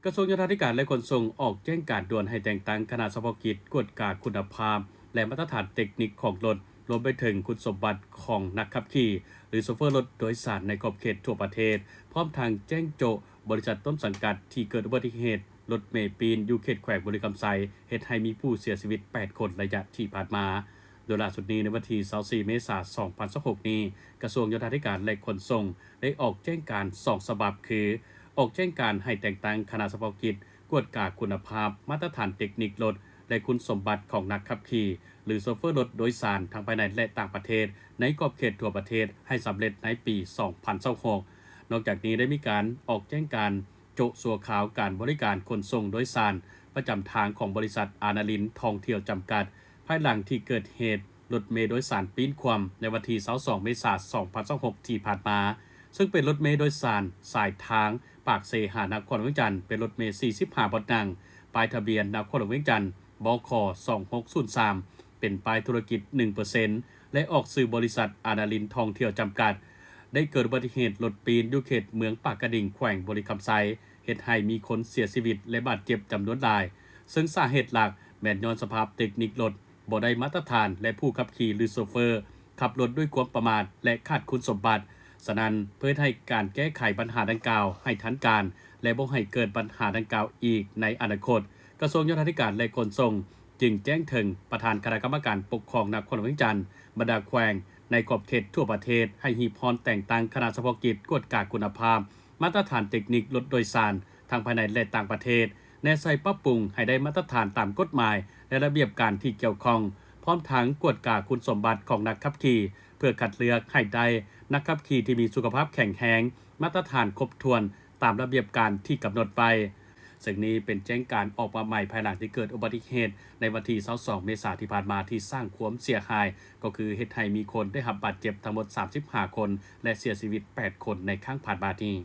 กระทรวงโยธาธิการและขนส่งออกแจ้งการด่วนให้แต่งตั้งคณะเฉพาะกิจกวดกาคุณภาพและมาตรฐานเทคนิคของรถรวมไปถึงคุณสมบัติของนักขับขี่หรือโชเฟอร์รถโดยสารในขอบเขตทั่วประเทศพร้อมทางแจ้งโจบริษัทต้นสังกัดที่เกิดอุบัติเหตุรถเมล์ปีนอยู่เขตแขวงบริคำไซเหตุให้มีผู้เสียชีวิต8คนระยะที่ผ่านมาโดยล่าสุดนี้ในวันที่24เมษายน2026นี้กระทรวงโยธาธิการและขนส่งได้ออกแจ้งการ2ฉบับคือออกแจ้งการให้แต่งตั้งคณะเฉพาะกิจกวดกาคุณภาพมาตรฐานเทคนิครถและคุณสมบัติของนักขับขี่หรือโชเฟอร์รถโดยสารทั้งภายในและต่างประเทศในขอบเขตทั่วประเทศให้สำเร็จในปี2026นอกจากนี้ได้มีการออกแจ้งการโจะสัวขาวการบริการขนส่งโดยสารประจำทางของบริษัทอานาลินท่องเที่ยวจำกัดภายหลังที่เกิดเหตุรถเมล์โดยสารปีนความในวันที่22เมษายน2026ที่ผ่านมาซึ่งเป็นรถเมล์โดยสารสายทางปากเซหานครเวียงจันทร์เป็นรถเมล์45บนั่งป้ายทะเบียนนครเวียงจันทร์บค2603เป็นป้ายธุรกิจ 1% และออกสื่อบริษัทอานาลินท่องเที่ยวจำกัดได้เกิดอุบัติเหตุรถปีนอยู่เขตเมืองปากกระดิ่งแขวงบริคำไซเหตุให้มีคนเสียชีวิตและบาดเจ็บจำนวนหลายซึ่งสาเหตุหลักแม้นย้อนสภาพเทคนิครถบ่ได้มาตรฐานและผู้ขับขี่หรือโชเฟอร์ขับรถด้วยความประมาทและขาดคุณสมบัติฉะนั้นเพื่อให้การแก้ไขปัญหาดังกล่าวให้ทันการและบ่ให้เกิดปัญหาดังกล่าวอีกในอนาคตกระทรวงโยธาธิการและขนส่งจึงแจ้งถึงประธานคณะกรรมการปกครองนครเวียงจันทร์บรรดาแขวงในขอบเขตทั่วประเทศให้หีบพรแต่งตั้งคณะเฉพาะกิจกวดกาคุณภาพมาตรฐานเทคนิครถโดยสารทั้งภายในและต่างประเทศแนวใส่ปรับปรุงให้ได้มาตรฐานตามกฎหมายและระเบียบการที่เกี่ยวข้องพร้อมทั้งกวดกาคุณสมบัติของนักขับขี่เพื่อคัดเลือกให้ได้นักขับขี่ที่มีสุขภาพแข็งแรงมาตรฐานครบถ้วนตามระเบียบการที่กำหนดไว้ซึ่งนี้เป็นแจ้งการออกมาใหม่ภายหลังที่เกิดอุบัติเหตุในวันที่22เมษายนที่ผ่านมาที่สร้างความเสียหายก็คือเหตุให้มีคนได้รับบาดเจ็บทั้งหมด35คนและเสียชีวิต8คนในครั้งผ่านมานี้